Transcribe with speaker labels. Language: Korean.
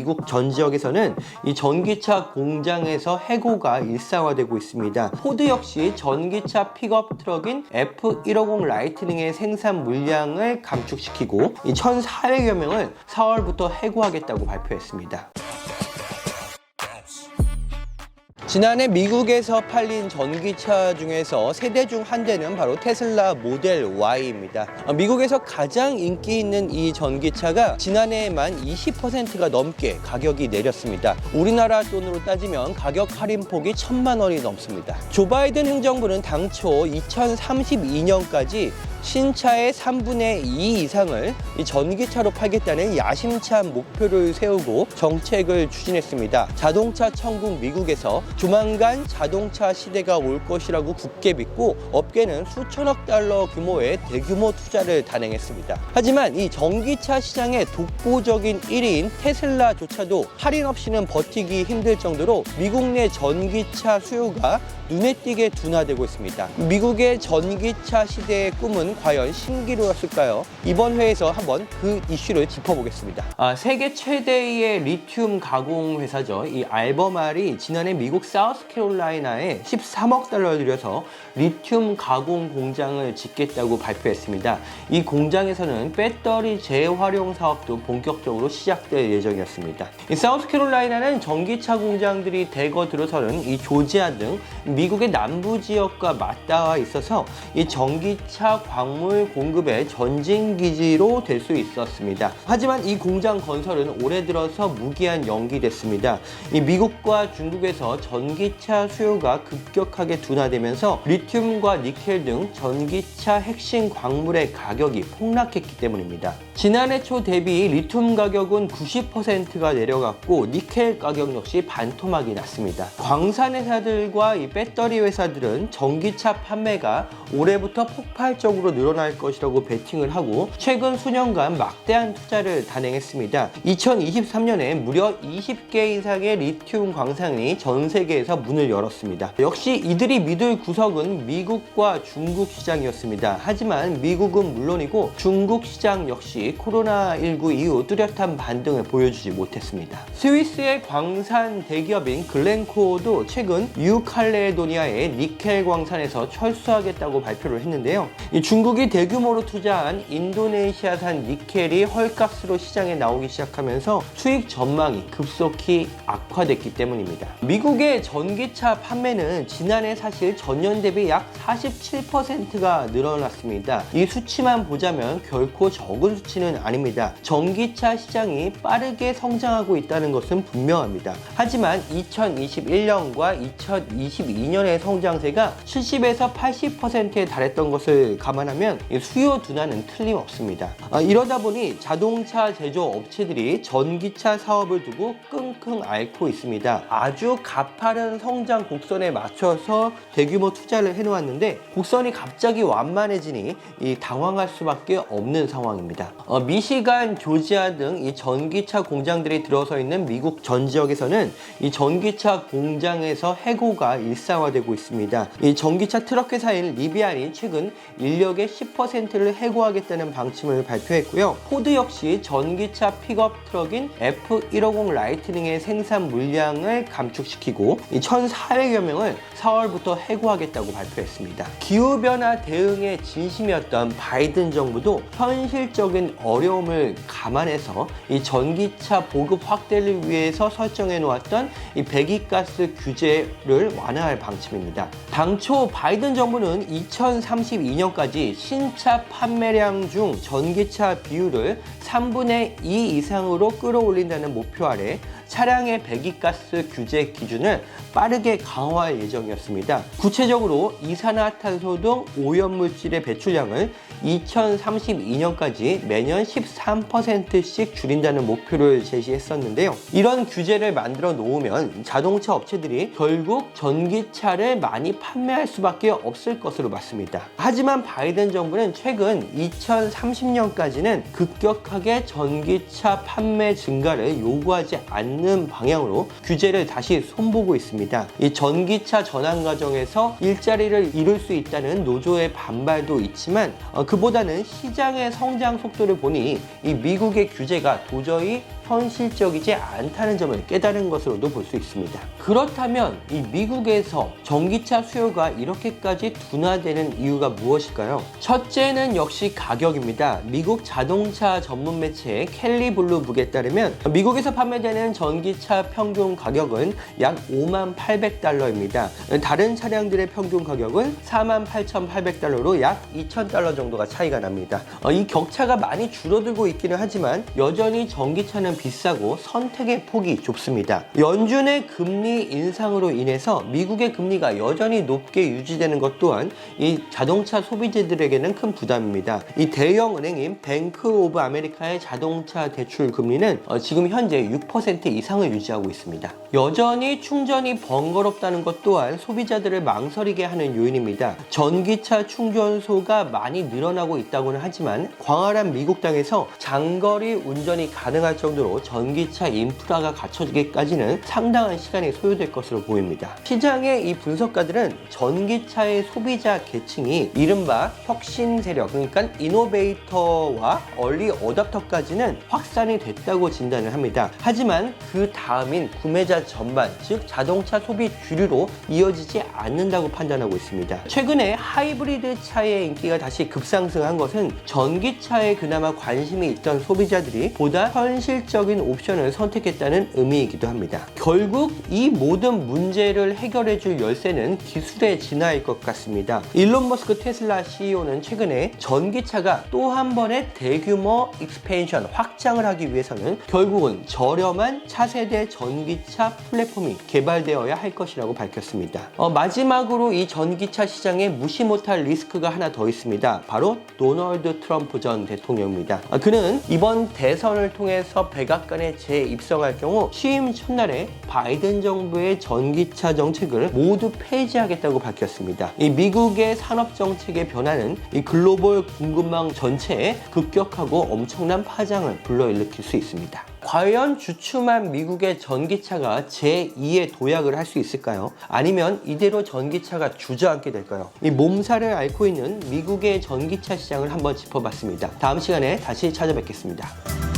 Speaker 1: 미국 전 지역에서는 이 전기차 공장에서 해고가 일상화되고 있습니다. 포드 역시 전기차 픽업 트럭인 F150 라이트닝의 생산 물량을 감축시키고 이 1,400여 명을 4월부터 해고하겠다고 발표했습니다. 지난해 미국에서 팔린 전기차 중에서 세 대 중 한 대는 바로 테슬라 모델 Y입니다. 미국에서 가장 인기 있는 이 전기차가 지난해에만 20%가 넘게 가격이 내렸습니다. 우리나라 돈으로 따지면 가격 할인폭이 1,000만 원이 넘습니다. 조 바이든 행정부는 당초 2032년까지 신차의 3분의 2 이상을 이 전기차로 팔겠다는 야심찬 목표를 세우고 정책을 추진했습니다. 자동차 천국 미국에서 조만간 자동차 시대가 올 것이라고 굳게 믿고 업계는 수천억 달러 규모의 대규모 투자를 단행했습니다. 하지만 이 전기차 시장의 독보적인 1위인 테슬라조차도 할인 없이는 버티기 힘들 정도로 미국 내 전기차 수요가 눈에 띄게 둔화되고 있습니다. 미국의 전기차 시대의 꿈은 과연 신기루였을까요? 이번 회에서 한번 그 이슈를 짚어보겠습니다. 세계 최대의 리튬 가공 회사죠. 이 알버말이 지난해 미국 사우스캐롤라이나에 13억 달러를 들여서 리튬 가공 공장을 짓겠다고 발표했습니다. 이 공장에서는 배터리 재활용 사업도 본격적으로 시작될 예정이었습니다. 이 사우스캐롤라이나는 전기차 공장들이 대거 들어서는 이 조지아 등 미국의 남부 지역과 맞닿아 있어서 이 전기차 광물 공급의 전진기지로 될 수 있었습니다. 하지만 이 공장 건설은 올해 들어서 무기한 연기됐습니다. 이 미국과 중국에서 전기차 수요가 급격하게 둔화되면서 리튬과 니켈 등 전기차 핵심 광물의 가격이 폭락했기 때문입니다. 지난해 초 대비 리튬 가격은 90%가 내려갔고 니켈 가격 역시 반토막이 났습니다. 광산 회사들과 이 배터리 회사들은 전기차 판매가 올해부터 폭발적으로 늘어날 것이라고 베팅을 하고 최근 수년간 막대한 투자를 단행했습니다. 2023년에 무려 20개 이상의 리튬 광산이 전 세계에서 문을 열었습니다. 역시 이들이 믿을 구석은 미국과 중국 시장이었습니다. 하지만 미국은 물론이고 중국 시장 역시 코로나19 이후 뚜렷한 반등을 보여주지 못했습니다. 스위스의 광산 대기업인 글렌코어도 최근 뉴칼레도니아의 니켈 광산에서 철수하겠다고 발표를 했는데요. 중국이 대규모로 투자한 인도네시아산 니켈이 헐값으로 시장에 나오기 시작하면서 수익 전망이 급속히 악화됐기 때문입니다. 미국의 전기차 판매는 지난해 사실 전년 대비 약 47%가 늘어났습니다. 이 수치만 보자면 결코 적은 수치는 아닙니다. 전기차 시장이 빠르게 성장하고 있다는 것은 분명합니다. 하지만 2021년과 2022년의 성장세가 70에서 80%에 달했던 것을 감안하면 수요 둔화는 틀림없습니다. 이러다 보니 자동차 제조 업체들이 전기차 사업을 두고 끙끙 앓고 있습니다. 아주 가파른 성장 곡선에 맞춰서 대규모 투자를 해놓았는데 곡선이 갑자기 완만해지니 당황할 수밖에 없는 상황입니다. 미시간, 조지아 등 이 전기차 공장들이 들어서 있는 미국 전 지역에서는 이 전기차 공장에서 해고가 일상화되고 있습니다. 이 전기차 트럭 회사인 리비안이 최근 인력의 10%를 해고하겠다는 방침을 발표했고요. 포드 역시 전기차 픽업 트럭인 F150 라이트닝의 생산 물량을 감축시키고 1,400여 명을 4월부터 해고하겠다고 발표했습니다. 기후변화 대응에 진심이었던 바이든 정부도 현실적인 어려움을 감안해서 이 전기차 보급 확대를 위해서 설정해 놓았던 이 배기가스 규제를 완화할 방침입니다. 당초 바이든 정부는 2032년까지 신차 판매량 중 전기차 비율을 3분의 2 이상으로 끌어올린다는 목표 아래 차량의 배기가스 규제 기준을 빠르게 강화할 예정이었습니다. 구체적으로 이산화탄소 등 오염물질의 배출량을 2032년까지 매년 13%씩 줄인다는 목표를 제시했었는데요. 이런 규제를 만들어 놓으면 자동차 업체들이 결국 전기차를 많이 판매할 수밖에 없을 것으로 봤습니다. 하지만 바이든 정부는 최근 2030년까지는 급격하게 전기차 판매 증가를 요구하지 않는 방향으로 규제를 다시 손보고 있습니다. 이 전기차 전환 과정에서 일자리를 잃을 수 있다는 노조의 반발도 있지만 그보다는 시장의 성장 속도를 보니 이 미국의 규제가 도저히 현실적이지 않다는 점을 깨달은 것으로도 볼 수 있습니다. 그렇다면 이 미국에서 전기차 수요가 이렇게까지 둔화되는 이유가 무엇일까요? 첫째는 역시 가격입니다. 미국 자동차 전문 매체 켈리 블루북에 따르면 미국에서 판매되는 전기차 평균 가격은 약 58,800달러입니다. 다른 차량들의 평균 가격은 48,800달러로 약 2,000달러 정도가 차이가 납니다. 이 격차가 많이 줄어들고 있기는 하지만 여전히 전기차는 비싸고 선택의 폭이 좁습니다. 연준의 금리 인상으로 인해서 미국의 금리가 여전히 높게 유지되는 것 또한 이 자동차 소비자들에게는 큰 부담입니다. 이 대형 은행인 뱅크 오브 아메리카의 자동차 대출 금리는 지금 현재 6% 이상을 유지하고 있습니다. 여전히 충전이 번거롭다는 것 또한 소비자들을 망설이게 하는 요인입니다. 전기차 충전소가 많이 늘어나고 있다고는 하지만 광활한 미국 땅에서 장거리 운전이 가능할 정도로 전기차 인프라가 갖춰지기까지는 상당한 시간이 소요될 것으로 보입니다. 시장의 이 분석가들은 전기차의 소비자 계층이 이른바 혁신 세력, 그러니까 이노베이터와 얼리 어답터까지는 확산이 됐다고 진단을 합니다. 하지만 그 다음인 구매자 전반, 즉 자동차 소비 주류로 이어지지 않는다고 판단하고 있습니다. 최근에 하이브리드 차의 인기가 다시 급상승한 것은 전기차에 그나마 관심이 있던 소비자들이 보다 현실적인 옵션을 선택했다는 의미이기도 합니다. 결국 이 모든 문제를 해결해줄 열쇠는 기술의 진화일 것 같습니다. 일론 머스크 테슬라 CEO는 최근에 전기차가 또 한 번의 대규모 익스펜션, 확장을 하기 위해서는 결국은 저렴한 차세대 전기차 플랫폼이 개발되어야 할 것이라고 밝혔습니다. 마지막으로 이 전기차 시장에 무시 못할 리스크가 하나 더 있습니다. 바로 도널드 트럼프 전 대통령입니다. 그는 이번 대선을 통해서 백악관에 재입성할 경우 취임 첫날에 바이든 정부의 전기차 정책을 모두 폐지하겠다고 밝혔습니다. 이 미국의 산업 정책의 변화는 이 글로벌 공급망 전체에 급격하고 엄청난 파장을 불러일으킬 수 있습니다. 과연 주춤한 미국의 전기차가 제2의 도약을 할 수 있을까요? 아니면 이대로 전기차가 주저앉게 될까요? 이 몸살을 앓고 있는 미국의 전기차 시장을 한번 짚어봤습니다. 다음 시간에 다시 찾아뵙겠습니다.